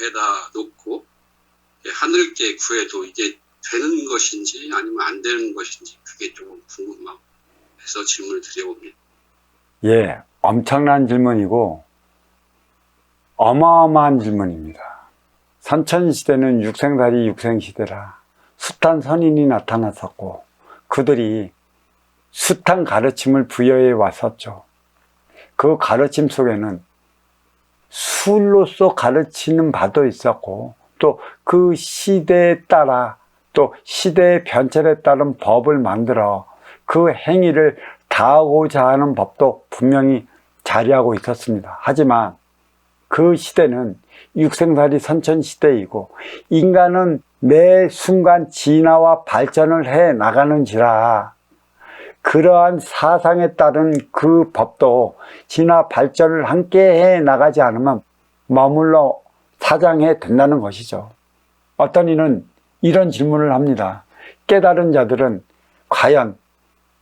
앞에다 놓고 하늘께 구해도 이게 되는 것인지 아니면 안 되는 것인지 그게 좀 궁금하고 해서 질문을 드려봅니다. 예, 엄청난 질문이고 어마어마한 질문입니다. 선천시대는 육생살이 육생시대라 숱한 선인이 나타났었고 그들이 숱한 가르침을 부여해 왔었죠. 그 가르침 속에는 술로서 가르치는 바도 있었고 또 그 시대에 따라 또 시대의 변찰에 따른 법을 만들어 그 행위를 다하고자 하는 법도 분명히 자리하고 있었습니다. 하지만 그 시대는 육생살이 선천시대이고 인간은 매 순간 진화와 발전을 해 나가는지라 그러한 사상에 따른 그 법도 진화 발전을 함께 해 나가지 않으면 머물러 사장해 된다는 것이죠. 어떤 이는 이런 질문을 합니다. 깨달은 자들은 과연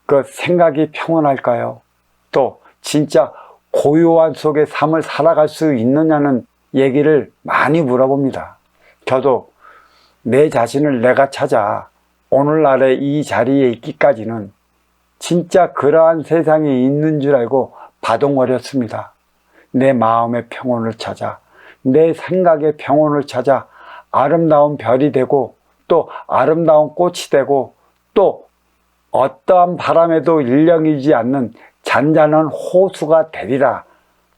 그 생각이 평온할까요? 또 진짜 고요한 속의 삶을 살아갈 수 있느냐는 얘기를 많이 물어봅니다. 저도 내 자신을 내가 찾아 오늘날의 이 자리에 있기까지는 진짜 그러한 세상에 있는 줄 알고 바동거렸습니다. 내 마음의 평온을 찾아 내 생각의 평온을 찾아 아름다운 별이 되고 또 아름다운 꽃이 되고 또 어떠한 바람에도 일렁이지 않는 잔잔한 호수가 되리라.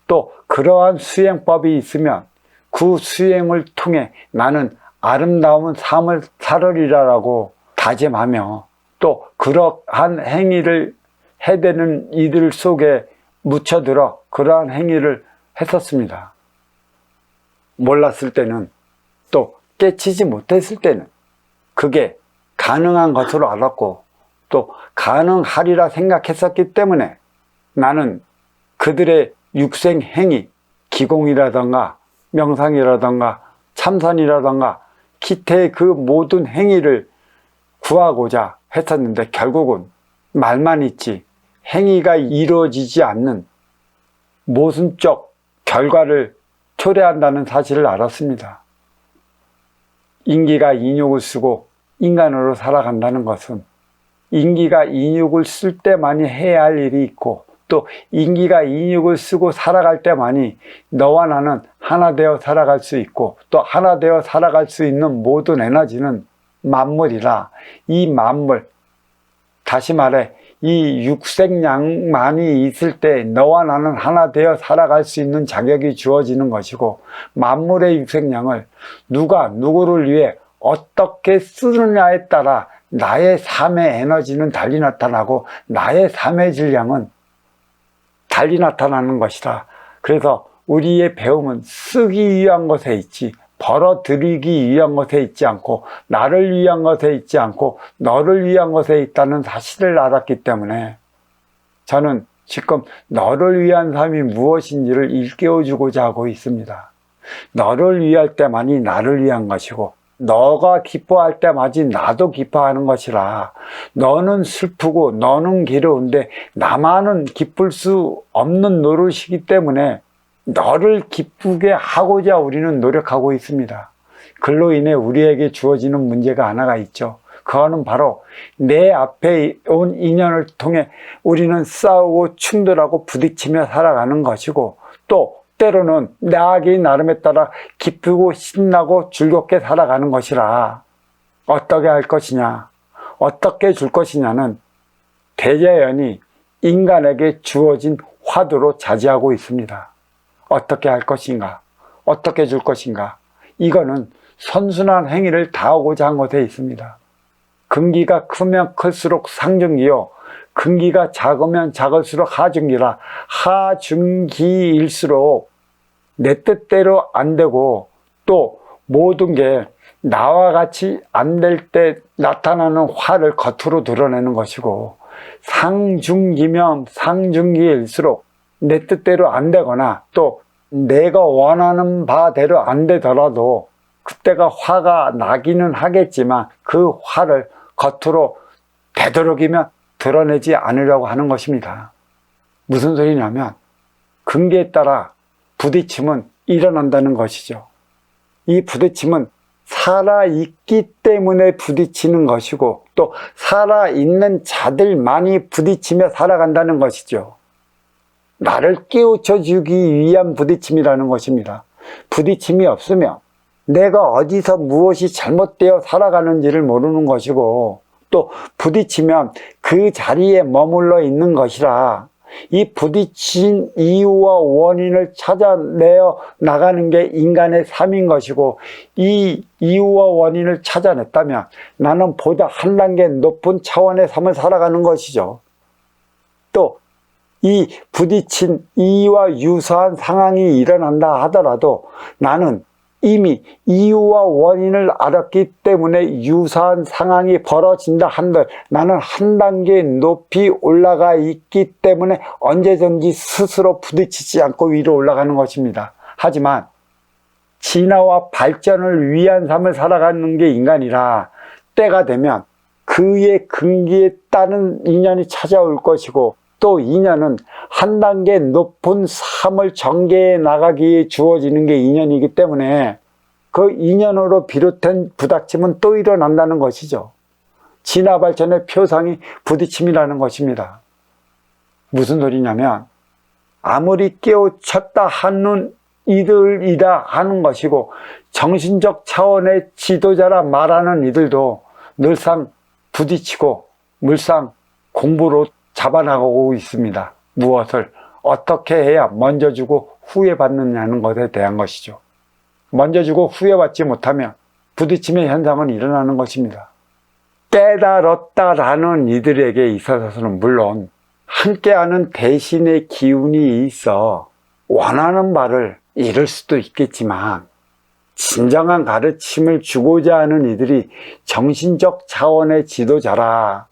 또 그러한 수행법이 있으면 그 수행을 통해 나는 아름다운 삶을 살으리라라고 다짐하며 또 그러한 행위를 해대는 이들 속에 묻혀들어 그러한 행위를 했었습니다. 몰랐을 때는 또 깨치지 못했을 때는 그게 가능한 것으로 알았고 또 가능하리라 생각했었기 때문에 나는 그들의 육생 행위, 기공이라던가 명상이라던가 참선이라던가 기타의 그 모든 행위를 구하고자 했었는데 결국은 말만 있지 행위가 이루어지지 않는 모순적 결과를 초래한다는 사실을 알았습니다. 인기가 인육을 쓰고 인간으로 살아간다는 것은 인기가 인육을 쓸 때만이 해야 할 일이 있고 또 인기가 인육을 쓰고 살아갈 때만이 너와 나는 하나 되어 살아갈 수 있고 또 하나 되어 살아갈 수 있는 모든 에너지는 만물이라 이 만물, 다시 말해 이 육생량만이 있을 때 너와 나는 하나 되어 살아갈 수 있는 자격이 주어지는 것이고 만물의 육생량을 누가 누구를 위해 어떻게 쓰느냐에 따라 나의 삶의 에너지는 달리 나타나고 나의 삶의 질량은 달리 나타나는 것이다. 그래서 우리의 배움은 쓰기 위한 것에 있지 벌어들이기 위한 것에 있지 않고 나를 위한 것에 있지 않고 너를 위한 것에 있다는 사실을 알았기 때문에 저는 지금 너를 위한 삶이 무엇인지를 일깨워주고자 하고 있습니다. 너를 위할 때만이 나를 위한 것이고 너가 기뻐할 때마지 나도 기뻐하는 것이라 너는 슬프고 너는 괴로운데 나만은 기쁠 수 없는 노릇이기 때문에 너를 기쁘게 하고자 우리는 노력하고 있습니다. 그로 인해 우리에게 주어지는 문제가 하나가 있죠. 그거는 바로 내 앞에 온 인연을 통해 우리는 싸우고 충돌하고 부딪히며 살아가는 것이고 또 때로는 나에게 나름에 따라 기쁘고 신나고 즐겁게 살아가는 것이라 어떻게 할 것이냐 어떻게 줄 것이냐는 대자연이 인간에게 주어진 화두로 자지하고 있습니다. 어떻게 할 것인가 어떻게 줄 것인가 이거는 선순환 행위를 다하고자 한 것에 있습니다. 근기가 크면 클수록 상중기요 근기가 작으면 작을수록 하중기라 하중기일수록 내 뜻대로 안 되고 또 모든 게 나와 같이 안 될 때 나타나는 화를 겉으로 드러내는 것이고 상중기면 상중기일수록 내 뜻대로 안 되거나 또 내가 원하는 바대로 안 되더라도 그때가 화가 나기는 하겠지만 그 화를 겉으로 되도록이면 드러내지 않으려고 하는 것입니다. 무슨 소리냐면 근기에 따라 부딪힘은 일어난다는 것이죠. 이 부딪힘은 살아있기 때문에 부딪히는 것이고 또 살아있는 자들만이 부딪히며 살아간다는 것이죠. 나를 깨우쳐 주기 위한 부딪힘이라는 것입니다. 부딪힘이 없으면 내가 어디서 무엇이 잘못되어 살아가는지를 모르는 것이고 또 부딪히면 그 자리에 머물러 있는 것이라 이 부딪힌 이유와 원인을 찾아내어 나가는 게 인간의 삶인 것이고 이 이유와 원인을 찾아냈다면 나는 보다 한 단계 높은 차원의 삶을 살아가는 것이죠. 또 이 부딪힌 이와 유사한 상황이 일어난다 하더라도 나는 이미 이유와 원인을 알았기 때문에 유사한 상황이 벌어진다 한들 나는 한 단계 높이 올라가 있기 때문에 언제든지 스스로 부딪히지 않고 위로 올라가는 것입니다. 하지만 진화와 발전을 위한 삶을 살아가는 게 인간이라 때가 되면 그의 근기에 따른 인연이 찾아올 것이고 또 인연은 한 단계 높은 삶을 전개해 나가기에 주어지는 게 인연이기 때문에 그 인연으로 비롯된 부닥침은 또 일어난다는 것이죠. 진화 발전의 표상이 부딪힘이라는 것입니다. 무슨 소리냐면 아무리 깨우쳤다 하는 이들이라 하는 것이고 정신적 차원의 지도자라 말하는 이들도 늘상 부딪히고 물상 공부로 잡아나가고 있습니다. 무엇을 어떻게 해야 먼저 주고 후회 받느냐는 것에 대한 것이죠. 먼저 주고 후회 받지 못하면 부딪힘의 현상은 일어나는 것입니다. 깨달았다라는 이들에게 있어서는 물론 함께하는 대신의 기운이 있어 원하는 바를 이룰 수도 있겠지만 진정한 가르침을 주고자 하는 이들이 정신적 차원의 지도자라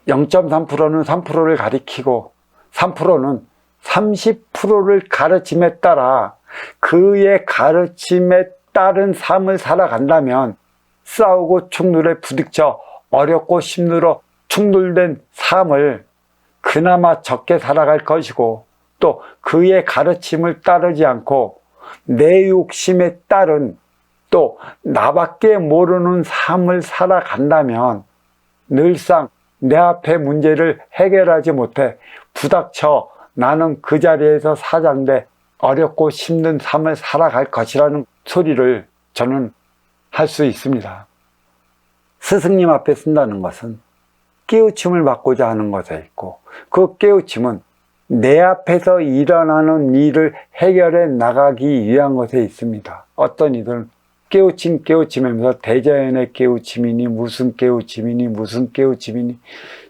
0.3%는 3%를 가리키고 3%는 30%를 가르침에 따라 그의 가르침에 따른 삶을 살아간다면 싸우고 충돌에 부딪혀 어렵고 힘들어 충돌된 삶을 그나마 적게 살아갈 것이고 또 그의 가르침을 따르지 않고 내 욕심에 따른 또 나밖에 모르는 삶을 살아간다면 늘상 내 앞의 문제를 해결하지 못해 부닥쳐 나는 그 자리에서 사장돼 어렵고 힘든 삶을 살아갈 것이라는 소리를 저는 할 수 있습니다. 스승님 앞에 쓴다는 것은 깨우침을 받고자 하는 것에 있고 그 깨우침은 내 앞에서 일어나는 일을 해결해 나가기 위한 것에 있습니다. 어떤 이들은 깨우침하면서 대자연의 깨우침이니 무슨 깨우침이니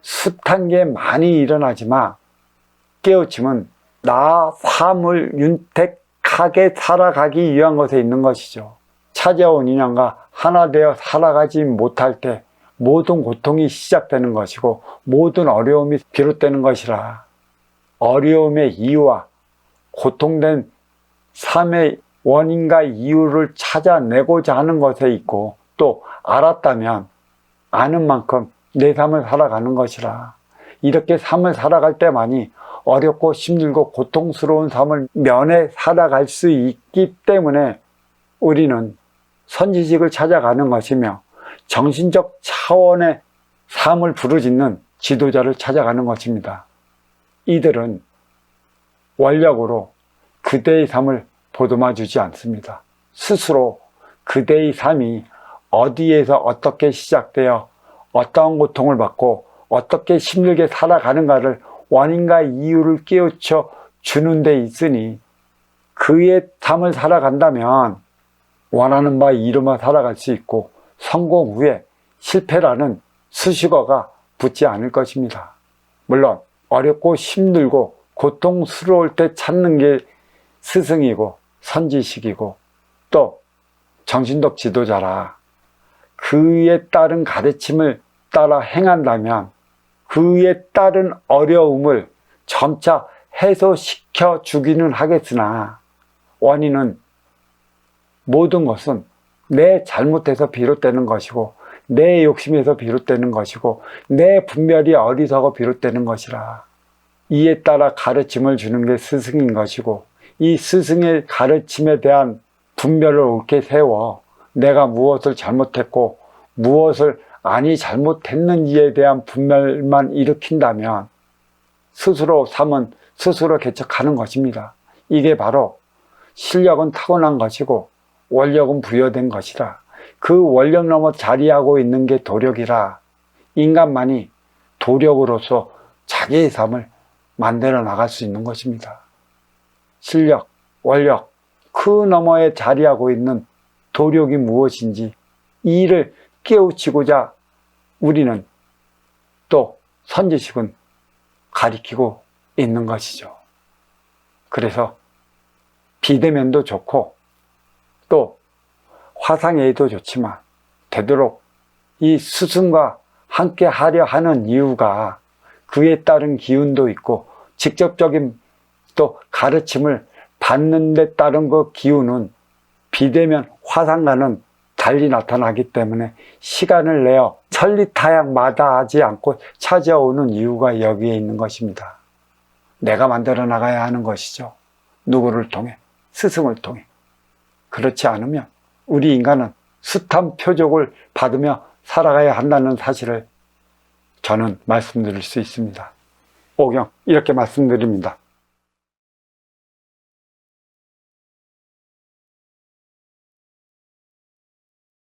숱한 게 많이 일어나지만 깨우침은 나 삶을 윤택하게 살아가기 위한 것에 있는 것이죠. 찾아온 인연과 하나 되어 살아가지 못할 때 모든 고통이 시작되는 것이고 모든 어려움이 비롯되는 것이라 어려움의 이유와 고통된 삶의 원인과 이유를 찾아내고자 하는 것에 있고 또 알았다면 아는 만큼 내 삶을 살아가는 것이라 이렇게 삶을 살아갈 때만이 어렵고 힘들고 고통스러운 삶을 면해 살아갈 수 있기 때문에 우리는 선지식을 찾아가는 것이며 정신적 차원의 삶을 부르짖는 지도자를 찾아가는 것입니다. 이들은 원력으로 그대의 삶을 보듬어 주지 않습니다. 스스로 그대의 삶이 어디에서 어떻게 시작되어 어떠한 고통을 받고 어떻게 힘들게 살아가는가를 원인과 이유를 깨우쳐 주는 데 있으니 그의 삶을 살아간다면 원하는 바 이루며 살아갈 수 있고 성공 후에 실패라는 수식어가 붙지 않을 것입니다. 물론 어렵고 힘들고 고통스러울 때 찾는 게 스승이고 선지식이고 또 정신적 지도자라 그에 따른 가르침을 따라 행한다면 그에 따른 어려움을 점차 해소시켜 주기는 하겠으나 원인은 모든 것은 내 잘못에서 비롯되는 것이고 내 욕심에서 비롯되는 것이고 내 분별이 어리석어 비롯되는 것이라 이에 따라 가르침을 주는 게 스승인 것이고 이 스승의 가르침에 대한 분별을 옳게 세워 내가 무엇을 잘못했고 무엇을 아니 잘못했는지에 대한 분별만 일으킨다면 스스로 삶은 스스로 개척하는 것입니다. 이게 바로 실력은 타고난 것이고 원력은 부여된 것이라. 그 원력 넘어 자리하고 있는 게 도력이라 인간만이 도력으로서 자기의 삶을 만들어 나갈 수 있는 것입니다. 실력, 원력, 그 너머에 자리하고 있는 도력이 무엇인지 이 일을 깨우치고자 우리는 또 선지식은 가리키고 있는 것이죠. 그래서 비대면도 좋고 또 화상회의도 좋지만 되도록 이 스승과 함께 하려 하는 이유가 그에 따른 기운도 있고 직접적인 또 가르침을 받는 데 따른 그 기운은 비대면 화상과는 달리 나타나기 때문에 시간을 내어 천리타양마다하지 않고 찾아오는 이유가 여기에 있는 것입니다. 내가 만들어 나가야 하는 것이죠. 누구를 통해? 스승을 통해. 그렇지 않으면 우리 인간은 숱한 표적을 받으며 살아가야 한다는 사실을 저는 말씀드릴 수 있습니다. 오경 이렇게 말씀드립니다.